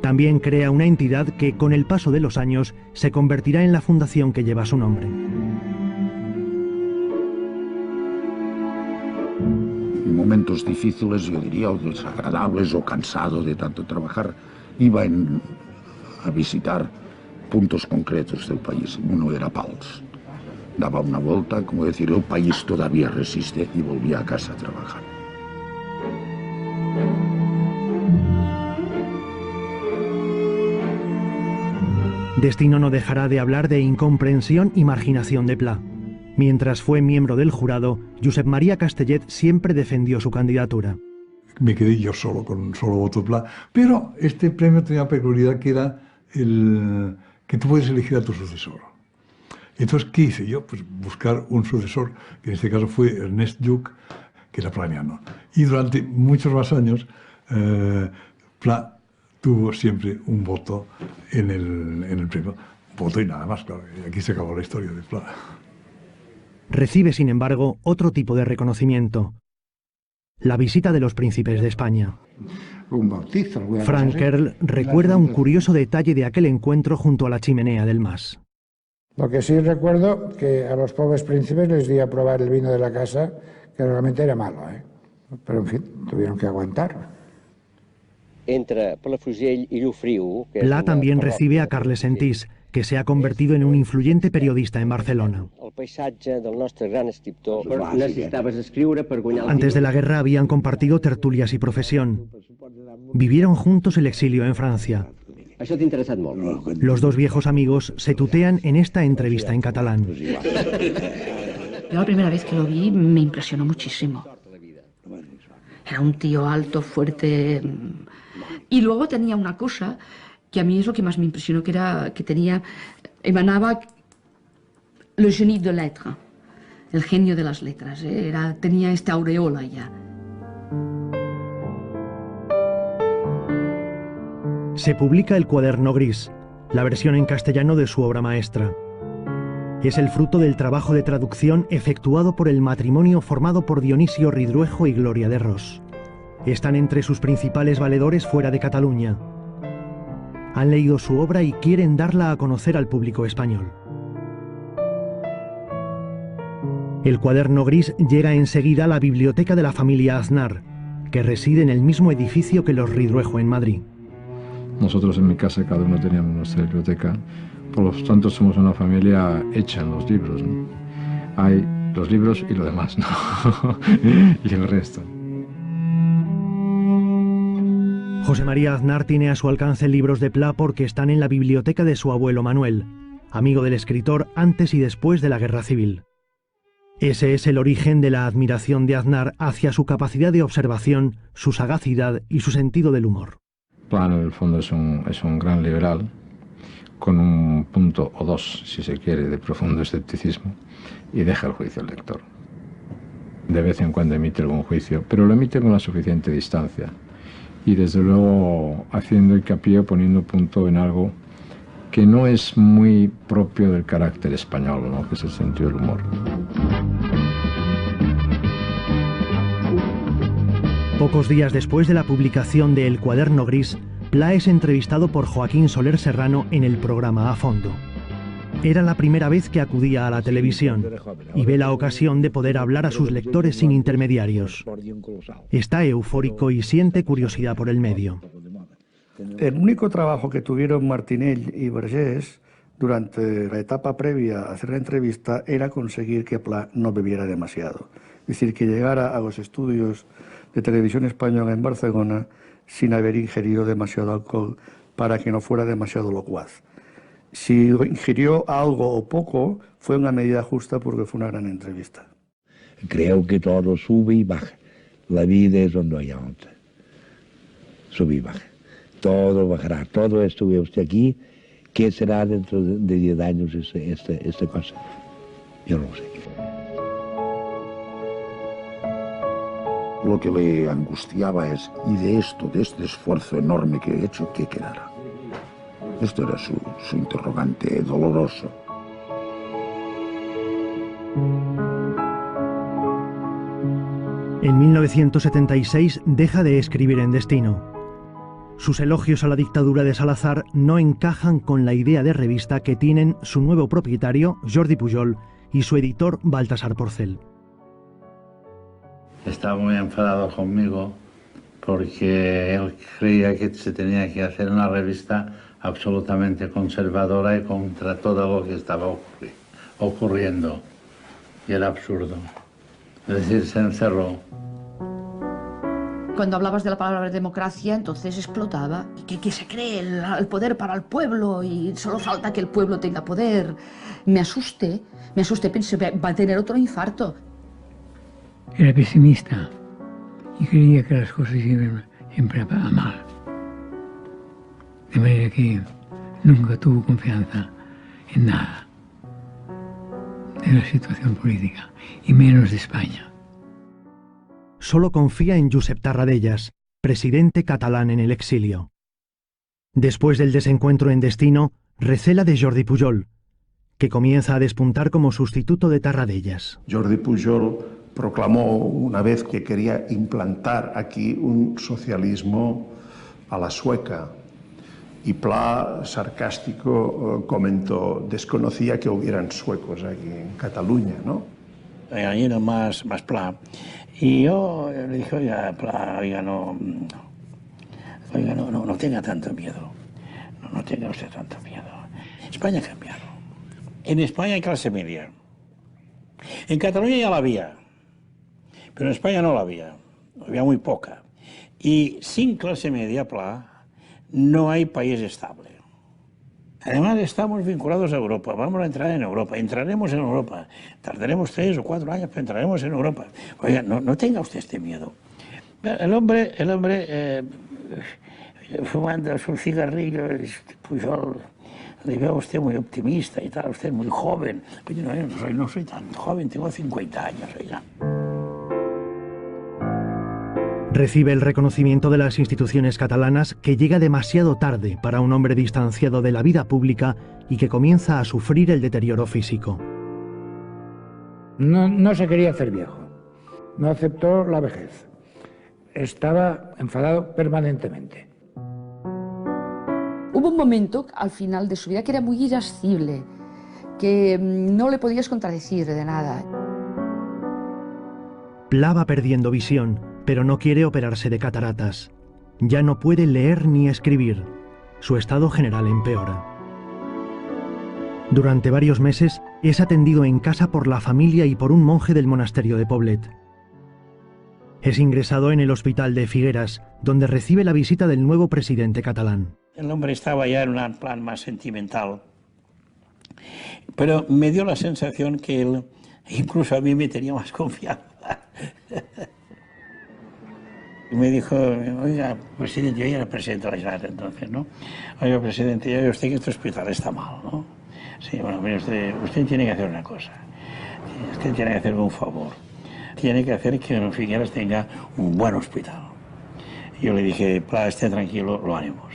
También crea una entidad que, con el paso de los años, se convertirá en la fundación que lleva su nombre. En momentos difíciles, yo diría, o desagradables o cansado de tanto trabajar, iba a visitar puntos concretos del país. Uno era Pals. Daba una vuelta, como decir, el país todavía resiste, y volvía a casa a trabajar. Destino no dejará de hablar de incomprensión y marginación de Pla. Mientras fue miembro del jurado, Josep María Castellet siempre defendió su candidatura. Me quedé yo solo, con un solo voto Pla. Pero este premio tenía una peculiaridad que era que tú puedes elegir a tu sucesor. Entonces, ¿qué hice yo? Pues buscar un sucesor, que en este caso fue Ernest Lluch, que era planiano. Y durante muchos más años, Pla tuvo siempre un voto en el premio. Voto y nada más, claro. Y aquí se acabó la historia de Pla. Recibe, sin embargo, otro tipo de reconocimiento: la visita de los príncipes de España. Un bautizo. Frank Kerl recuerda un curioso detalle de aquel encuentro junto a la chimenea del Mas. Lo que sí recuerdo, que a los pobres príncipes les di a probar el vino de la casa, que realmente era malo, ¿eh? Pero en fin, tuvieron que aguantar. Entre Palafrugell y Llofriu... Pla también recibe a Carles Sentís, que se ha convertido en un influyente periodista en Barcelona. El paisatge del nostre gran escriptor... Necessitaves escriure per guanyar... Antes de la guerra habían compartido tertulias y profesión. Vivieron juntos el exilio en Francia. Això t'ha interessat molt. Los dos viejos amigos se tutean en esta entrevista en catalán. Yo la primera vez que lo vi me impresionó muchísimo. Era un tío alto, fuerte. Y luego tenía una cosa que a mí es lo que más me impresionó, que era que emanaba le génie de lettres, el genio de las letras. Tenía esta aureola ya. Se publica El Cuaderno Gris, la versión en castellano de su obra maestra. Es el fruto del trabajo de traducción efectuado por el matrimonio formado por Dionisio Ridruejo y Gloria de Ros. Están entre sus principales valedores fuera de Cataluña. Han leído su obra y quieren darla a conocer al público español. El Cuaderno Gris llega enseguida a la biblioteca de la familia Aznar, que reside en el mismo edificio que los Ridruejo en Madrid. Nosotros en mi casa cada uno teníamos nuestra biblioteca, por lo tanto somos una familia hecha en los libros, ¿no? Hay los libros y lo demás, ¿no? Y el resto. José María Aznar tiene a su alcance libros de Pla porque están en la biblioteca de su abuelo Manuel, amigo del escritor antes y después de la Guerra Civil. Ese es el origen de la admiración de Aznar hacia su capacidad de observación, su sagacidad y su sentido del humor. Pla, en el fondo, es un gran liberal, con un punto o dos, si se quiere, de profundo escepticismo, y deja el juicio al lector. De vez en cuando emite algún juicio, pero lo emite con la suficiente distancia, y desde luego haciendo hincapié, poniendo punto en algo que no es muy propio del carácter español, ¿no? Que es el sentido del humor. Pocos días después de la publicación de El Cuaderno Gris, Pla es entrevistado por Joaquín Soler Serrano en el programa A Fondo. Era la primera vez que acudía a la televisión y ve la ocasión de poder hablar a sus lectores sin intermediarios. Está eufórico y siente curiosidad por el medio. El único trabajo que tuvieron Martinell y Vergés durante la etapa previa a hacer la entrevista era conseguir que Pla no bebiera demasiado. Es decir, que llegara a los estudios de televisión española en Barcelona sin haber ingerido demasiado alcohol para que no fuera demasiado locuaz. Si ingirió algo o poco, fue una medida justa porque fue una gran entrevista. Creo que todo sube y baja. La vida es ondoyante. Sube y baja. Todo bajará. Todo esto que usted aquí, ¿qué será dentro de 10 años esta cosa? Yo no lo sé. Lo que le angustiaba es, y de este esfuerzo enorme que he hecho, ¿qué quedará? Esto era su interrogante doloroso. En 1976 deja de escribir en Destino. Sus elogios a la dictadura de Salazar no encajan con la idea de revista que tienen su nuevo propietario, Jordi Pujol, y su editor, Baltasar Porcel. Estaba muy enfadado conmigo porque él creía que se tenía que hacer una revista absolutamente conservadora y contra todo lo que estaba ocurriendo. Y era absurdo. Es decir, se encerró. Cuando hablabas de la palabra democracia, entonces explotaba. Que se cree el poder para el pueblo y solo falta que el pueblo tenga poder. Me asusté, pensé, va a tener otro infarto. Era pesimista y creía que las cosas iban siempre a mal. De manera que nunca tuvo confianza en nada de la situación política, y menos de España. Solo confía en Josep Tarradellas, presidente catalán en el exilio. Después del desencuentro en Destino, recela de Jordi Pujol, que comienza a despuntar como sustituto de Tarradellas. Jordi Pujol proclamó una vez que quería implantar aquí un socialismo a la sueca. Y Pla, sarcástico, comentó, desconocía que hubieran suecos aquí en Cataluña, ¿no? Ahí era más Pla. Y yo le dije, oiga, Pla, no tenga tanto miedo. No tenga usted tanto miedo. España ha cambiado. En España hay clase media. En Cataluña ya la había, pero en España no la había muy poca. Y sin clase media, Pla, no hay país estable. Además, estamos vinculados a Europa, vamos a entrar en Europa, entraremos en Europa, tardaremos 3 o 4 años, pero entraremos en Europa. Oiga, no tenga usted este miedo. El hombre fumando su cigarrillo, Pujol, le veo a usted muy optimista y tal, usted muy joven. Pero no soy tan joven, tengo 50 años, oiga. Recibe el reconocimiento de las instituciones catalanas, que llega demasiado tarde para un hombre distanciado de la vida pública y que comienza a sufrir el deterioro físico. No se quería hacer viejo, no aceptó la vejez, estaba enfadado permanentemente. Hubo un momento al final de su vida que era muy irascible, que no le podías contradecir de nada. Pla va perdiendo visión, pero no quiere operarse de cataratas. Ya no puede leer ni escribir. Su estado general empeora. Durante varios meses es atendido en casa por la familia y por un monje del monasterio de Poblet. Es ingresado en el hospital de Figueras, donde recibe la visita del nuevo presidente catalán. El hombre estaba ya en un plan más sentimental, pero me dio la sensación que él, incluso a mí, me tenía más confianza. Y me dijo, oiga, presidente, yo ya era presidente de la Generalitat entonces, ¿no? Oiga, presidente, ya usted que este hospital está mal, ¿no? Sí, bueno, mire, usted tiene que hacer una cosa. Usted tiene que hacer un favor. Tiene que hacer que en Figueras tenga un buen hospital. Y yo le dije, Pla, esté tranquilo, lo haremos.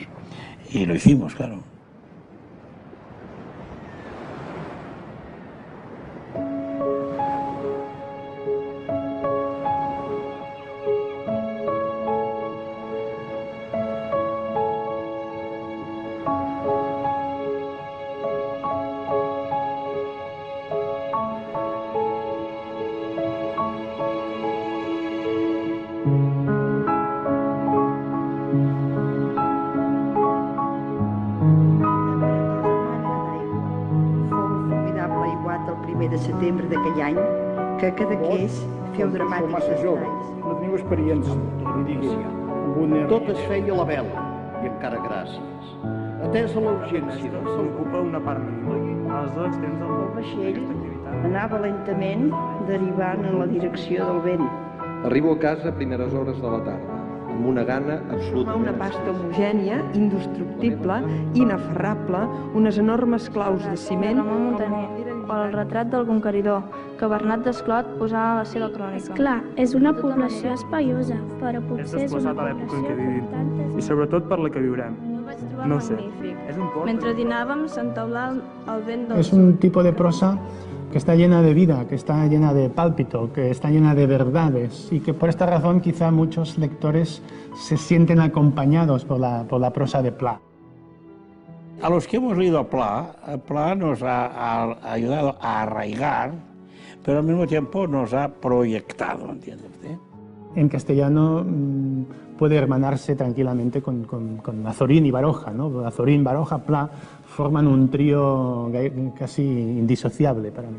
Y lo hicimos, claro. De setembre d'aquell any, que Cadaqués feu dramàtics estralls. No teniu experiència de la milícia. Tot es feia a la vela, i encara gràcies. Atesa la urgència de s'ocupa una part mínima. El vaixell anava lentament derivant en la direcció del vent. Arribo a casa a primeres hores de la tarda. amb una gana absoluta. Una pasta homogènia, indestructible, inaferrable, unes enormes claus de ciment. O el retrat del conqueridor, que Bernat Desclot posava a la seva crònica. Clar, és una població espaiosa, però potser és una a l'època en què vivim, i sobretot per la que viurem. No sé, és un port. Mentre dinàvem s'entaulà el vent del Es un tipo de prosa que está llena de vida, que está llena de pálpito, que está llena de verdades y que por esta razón quizá muchos lectores se sienten acompañados por la prosa de Pla. A los que hemos leído a Pla nos ha ayudado a arraigar, pero al mismo tiempo nos ha proyectado, ¿entiende usted? En castellano puede hermanarse tranquilamente con Azorín y Baroja, ¿no? Azorín, Baroja, Pla forman un trío casi indisociable para mí.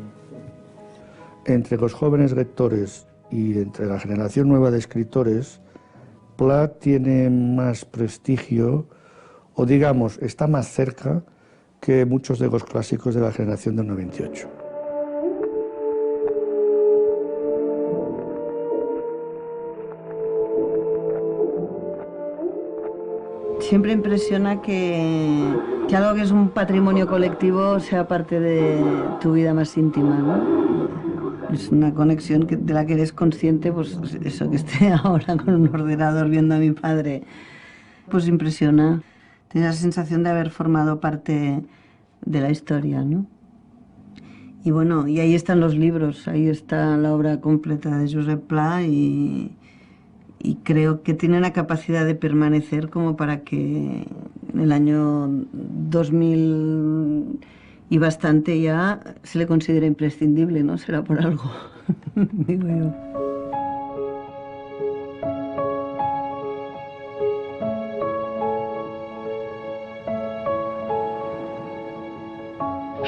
Entre los jóvenes lectores y entre la generación nueva de escritores, Pla tiene más prestigio, o digamos, está más cerca que muchos de los clásicos de la generación del 98. Siempre impresiona que algo que es un patrimonio colectivo sea parte de tu vida más íntima, ¿no? Es una conexión de la que eres consciente, pues eso que esté ahora con un ordenador viendo a mi padre, pues impresiona. Tienes la sensación de haber formado parte de la historia, ¿no? Y bueno, y ahí están los libros, ahí está la obra completa de Josep Pla y creo que tiene una capacidad de permanecer como para que en el año 2000 y bastante ya se le considera imprescindible, ¿no? Será por algo, digo yo.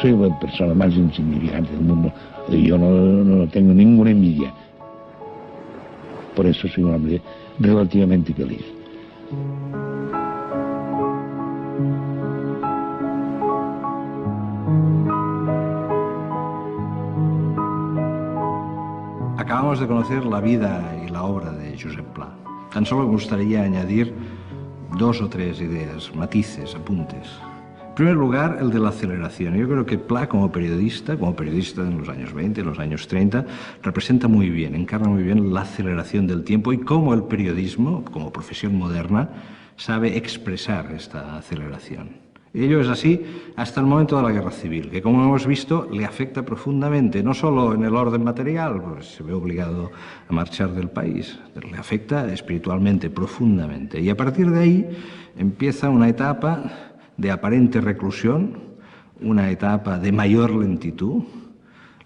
Soy la persona más insignificante del mundo. Yo no tengo ninguna envidia. Por eso soy un hombre relativamente feliz. Acabamos de conocer la vida y la obra de Josep Pla. Tan solo me gustaría añadir 2 o 3 ideas, matices, apuntes. En primer lugar, el de la aceleración. Yo creo que Pla, como periodista en los años 20, en los años 30, representa muy bien, encarna muy bien la aceleración del tiempo y cómo el periodismo, como profesión moderna, sabe expresar esta aceleración. Ello es así hasta el momento de la Guerra Civil, que como hemos visto le afecta profundamente, no solo en el orden material, pues se ve obligado a marchar del país, le afecta espiritualmente profundamente. Y a partir de ahí empieza una etapa de aparente reclusión, una etapa de mayor lentitud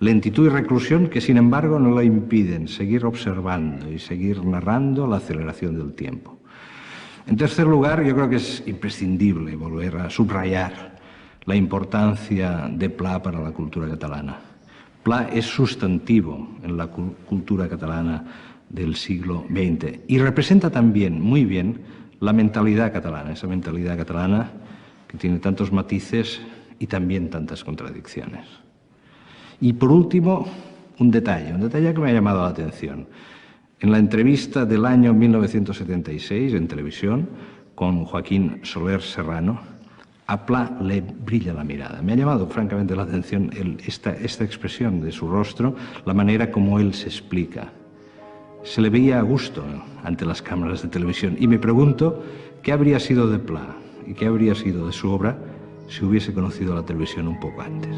y reclusión que sin embargo no le impiden seguir observando y seguir narrando la aceleración del tiempo. En tercer lugar, yo creo que es imprescindible volver a subrayar la importancia de Pla para la cultura catalana. Pla es sustantivo en la cultura catalana del siglo XX y representa también muy bien la mentalidad catalana, esa mentalidad catalana que tiene tantos matices y también tantas contradicciones. Y por último, un detalle que me ha llamado la atención. En la entrevista del año 1976 en televisión con Joaquín Soler Serrano, a Pla le brilla la mirada. Me ha llamado francamente la atención esta expresión de su rostro, la manera como él se explica. Se le veía a gusto ante las cámaras de televisión y me pregunto qué habría sido de Pla y qué habría sido de su obra si hubiese conocido la televisión un poco antes.